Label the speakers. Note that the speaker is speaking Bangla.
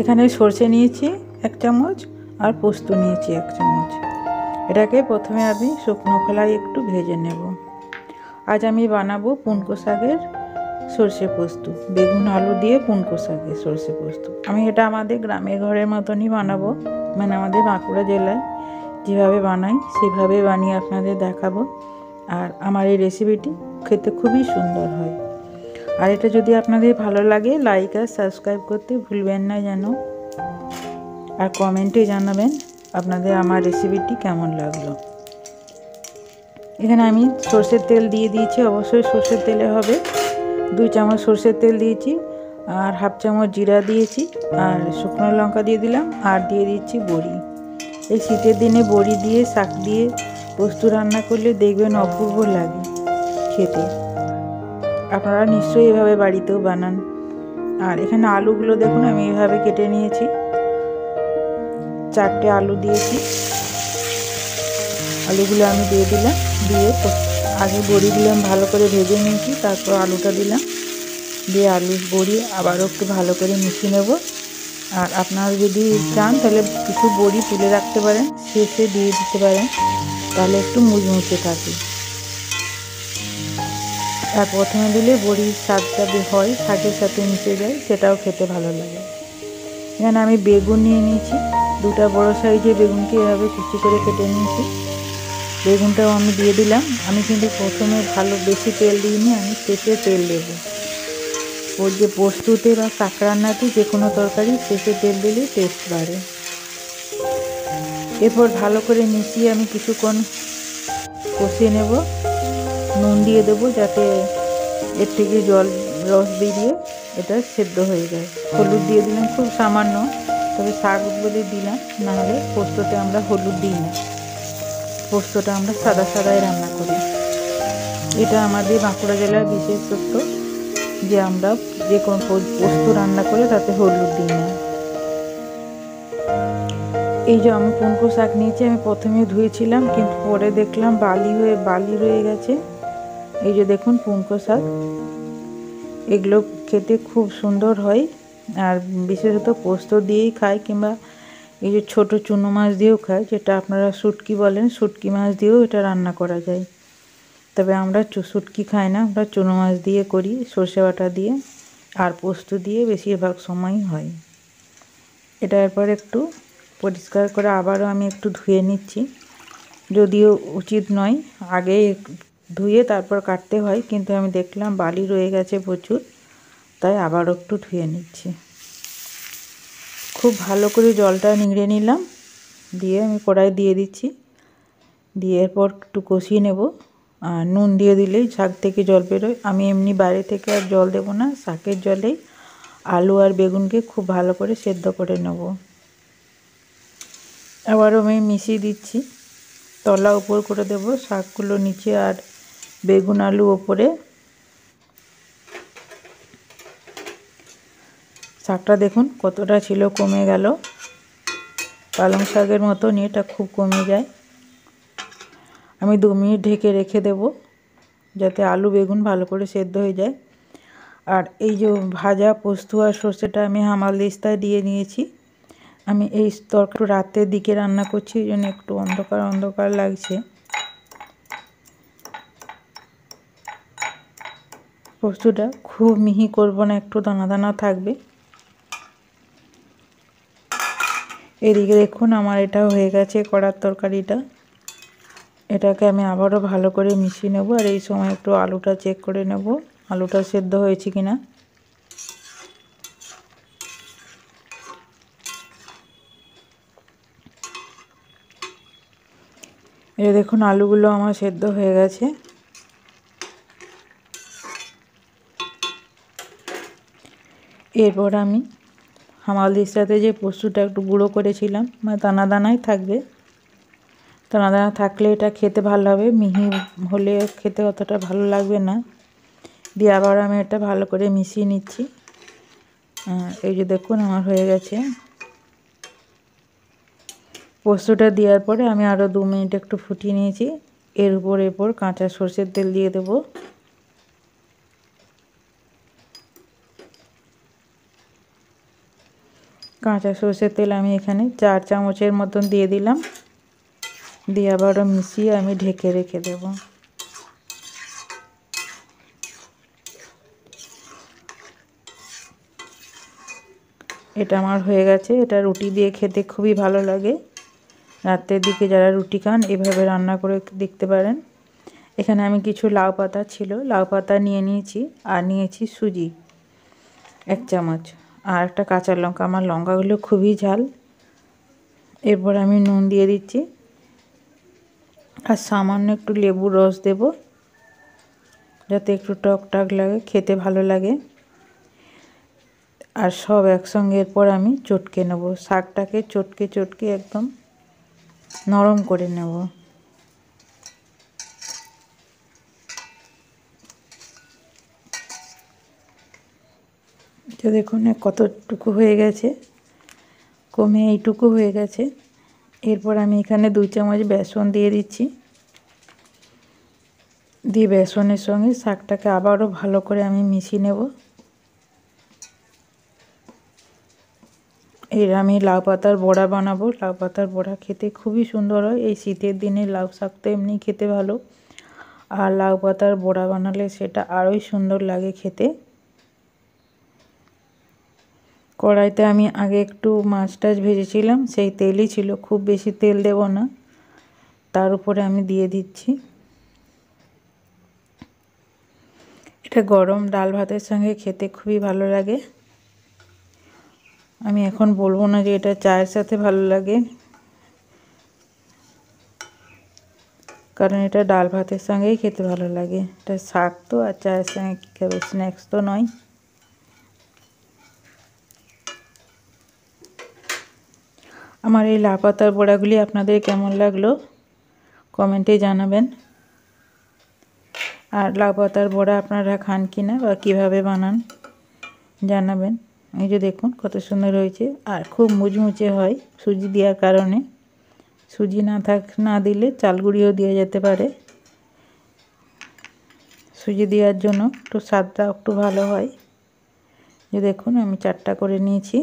Speaker 1: এখানে সরষে নিয়েছি 1 চামচ আর পোস্ত নিয়েছি 1 চামচ। এটাকে প্রথমে আমি শুকনো খোলায় একটু ভেজে নেব। আজ আমি বানাবো পুনকো শাকের সরষে পোস্ত, বেগুন আলু দিয়ে পুনকো শাকের সরষে পোস্ত। আমি এটা আমাদের গ্রামের ঘরের মতনই বানাবো, মানে আমাদের বাঁকুড়া জেলায় যেভাবে বানাই সেভাবে বানিয়ে আপনাদের দেখাবো। আর আমার এই রেসিপিটি খেতে খুবই সুন্দর হয়। আর এটা যদি আপনাদের ভালো লাগে লাইক আর সাবস্ক্রাইব করতে ভুলবেন না যেন। আর কমেন্টে জানাবেন আপনাদের আমার রেসিপিটি কেমন লাগলো। এখানে আমি সরষের তেল দিয়ে দিয়েছি, অবশ্যই সরষের তেলে হবে। 2 চামচ সরষের তেল দিয়েছি আর 1/2 চামচ জিরা দিয়েছি আর শুকনো লঙ্কা দিয়ে দিলাম আর দিয়ে দিচ্ছি বড়ি। এই শীতের দিনে বড়ি দিয়ে শাক দিয়ে পোস্ত রান্না করলে দেখবেন অপূর্ব লাগে খেতে। আপনারা নিশ্চয়ই এভাবে বাড়িতেও বানান। আর এখানে আলুগুলো দেখুন আমি এভাবে কেটে নিয়েছি। 4টে আলু দিয়েছি। আলুগুলো আমি দিয়ে দিলাম, দিয়ে আগে বড়িগুলো আমি ভালো করে ভেজে নিয়েছি, তারপর আলুটা দিলাম, দিয়ে আলু বড়ি আবারও একটু ভালো করে মিশিয়ে নেব। আর আপনারা যদি চান তাহলে কিছু বড়ি তুলে রাখতে পারেন, শেষে দিয়ে দিতে পারেন, তাহলে একটু মুচমুচে থাকে। আর প্রথমে দিলে বড়ির স্বাদটা হয়, শাকের সাথে মিশে যায়, সেটাও খেতে ভালো লাগে। এখানে আমি বেগুন নিয়ে নিয়েছি, 2টা বড় সাইজের বেগুনকে এভাবে কুচি করে কেটে নিয়েছি। বেগুনটাও আমি দিয়ে দিলাম। আমি কিন্তু প্রথমে ভালো বেশি তেল দিইনি, আমি শেষে তেল দেবো। ওর যে পোস্ততে বা শাক রান্নাতে যে কোনো তরকারি শেষে তেল দিলে টেস্ট বাড়ে। এরপর ভালো করে মিশিয়ে আমি কিছুক্ষণ কষিয়ে নেব। নুন দিয়ে দেবো যাতে এর থেকে জল রস বেরিয়ে এটা সেদ্ধ হয়ে যায়। হলুদ দিয়ে দিলাম খুব সামান্য, তবে শাক বলে দিলাম, নাহলে পোস্ততে আমরা হলুদ দিই না। পোস্তটা আমরা সাদা সাদাই রান্না করি। এটা আমাদের বাঁকুড়া জেলার বিশেষত্ব যে আমরা যে কোনো পোস্ত রান্না করে তাতে হলুদ দিই না। এই যে আমি পুনকো শাক নিয়েছি, আমি প্রথমে ধুয়েছিলাম কিন্তু পরে দেখলাম বালি রয়ে গেছে। এই যে দেখুন পুনকো শাক, এগুলো খেতে খুব সুন্দর হয়। আর বিশেষত পোস্ত দিয়েই খায়, কিংবা এই যে ছোট চুনো মাছ দিয়েও খায়, যেটা আপনারা শুটকি বলেন, শুটকি মাছ দিয়েও এটা রান্না করা যায়। তবে আমরা শুটকি খাই না, আমরা চুনো মাছ দিয়ে করি, সর্ষে বাটা দিয়ে আর পোস্ত দিয়ে বেশিরভাগ সময়ই হয়। এটা এরপর একটু পরিষ্কার করে আবারও আমি একটু ধুয়ে নিচ্ছি। যদিও উচিত নয়, আগে ধুয়ে তারপর কাটতে হয়, কিন্তু আমি দেখলাম বালি রয়ে গেছে প্রচুর, তাই আবারও একটু ধুয়ে নিচ্ছি। খুব ভালো করে জলটা নিংড়ে নিলাম, দিয়ে আমি কড়াই দিয়ে দিচ্ছি। দিয়ে এরপর একটু কষিয়ে নেব। আর নুন দিয়ে দিলেই শাক থেকে জল বেরোয়। আমি এমনি বাইরে থেকে আর জল দেবো না, শাকের জলেই আলু আর বেগুনকে খুব ভালো করে সেদ্ধ করে নেব। আবারও আমি মিশিয়ে দিচ্ছি, তলা উপর করে দেব, শাকগুলো নিচে আর বেগুন আলু ওপরে। শাকটা দেখুন কতটা ছিল, কমে গেল। পালং শাকের মতন এটা খুব কমে যায়। আমি 2 মিনিট ঢেকে রেখে দেব যাতে আলু বেগুন ভালো করে সেদ্ধ হয়ে যায়। আর এই যে ভাজা পোস্ত আর সর্ষেটা আমি হামালদিস্তায় দিয়ে নিয়েছি। আমি এই তরকারি রাতের দিকে রান্না করছি, এই জন্য একটু অন্ধকার অন্ধকার লাগছে। পোস্তটা খুব মিহি করব না, একটু দানা দানা থাকবে। এদিকে দেখুন আমার এটা হয়ে গেছে কড়ার তরকারিটা। এটাকে আমি আবারও ভালো করে মিশিয়ে নেব। আর এই সময় একটু আলুটা চেক করে নেব, আলুটা সেদ্ধ হয়েছে কিনা। এই দেখুন আলুগুলো আমার সেদ্ধ হয়ে গেছে। এরপর আমি হামালদিস্তাতে যে পোস্তটা একটু গুঁড়ো করেছিলাম, মানে দানা দানাই থাকবে, দানা দানা থাকলে এটা খেতে ভালো হবে, মিহি হলে খেতে অতটা ভালো লাগবে না। দিয়ে আবার আমি এটা ভালো করে মিশিয়ে নিচ্ছি। এই যে দেখুন আমার হয়ে গেছে। পোস্তটা দেওয়ার পরে আমি আরও 2 মিনিট একটু ফুটিয়ে নিয়েছি। এরপর কাঁচা সর্ষের তেল দিয়ে দেব। কাঁচা সর্ষের তেল আমি এখানে 4 চামচের মতন দিয়ে দিলাম, দিয়ে আবারও মিশিয়ে আমি ঢেকে রেখে দেব। এটা আমার হয়ে গেছে। এটা রুটি দিয়ে খেতে খুবই ভালো লাগে। রাতের দিকে যারা রুটি খান এভাবে রান্না করে দেখতে পারেন। এখানে আমি কিছু লাউ পাতা ছিল, লাউ পাতা নিয়ে নিয়েছি, আর নিয়েছি সুজি 1 চামচ, আর একটা কাঁচা লঙ্কা। আমার লঙ্কাগুলো খুবই ঝাল। এরপর আমি নুন দিয়ে দিচ্ছি, আর সামান্য একটু লেবুর রস দেব, যাতে একটু টক টক লাগে, খেতে ভালো লাগে। আর সব একসঙ্গে এরপর আমি চটকে নেব। শাকটাকে চটকে চটকে একদম নরম করে নেব। তো দেখুন কতটুকু হয়ে গেছে, কমে এইটুকু হয়ে গেছে। এরপর আমি এখানে 2 চামচ বেসন দিয়ে দিচ্ছি, দিয়ে বেসনের সঙ্গে শাকটাকে আবারও ভালো করে আমি মিশিয়ে নেব। এর আমি লাউ পাতার বড়া বানাবো। লাউ পাতার বড়া খেতে খুবই সুন্দর হয়। এই শীতের দিনে লাউ শাক তো এমনি খেতে ভালো, আর লাউ পাতার বড়া বানালে সেটা আরোই সুন্দর লাগে খেতে। কড়াইতে আমি আগে একটু মাছ টাছ ভেজেছিলাম, সেই তেলই ছিল, খুব বেশি তেল দেব না। তার উপরে আমি দিয়ে দিচ্ছি। এটা গরম ডাল ভাতের সঙ্গে খেতে খুবই ভালো লাগে। আমি এখন বলবো না যে এটা চায়ের সাথে ভালো লাগে, কারণ এটা ডাল ভাতের সঙ্গেই খেতে ভালো লাগে। এটা শাক তো, আর চায়ের সঙ্গে কী খাবে, স্ন্যাক্স তো নয়। আমার এই লাউ পাতার বড়াগুলি আপনাদের কেমন লাগলো কমেন্টে জানাবেন। আর লাউ পাতার বড়া আপনারা খান কি না, বা কীভাবে বানান জানাবেন। এই যে দেখুন কত সুন্দর হয়েছে, আর খুব মুচমুচে হয় সুজি দেওয়ার কারণে। সুজি না দিলে চাল গুঁড়িও দেওয়া যেতে পারে। সুজি দেওয়ার জন্য একটু স্বাদটা একটু ভালো হয়। যে দেখুন আমি 4টা করে নিয়েছি।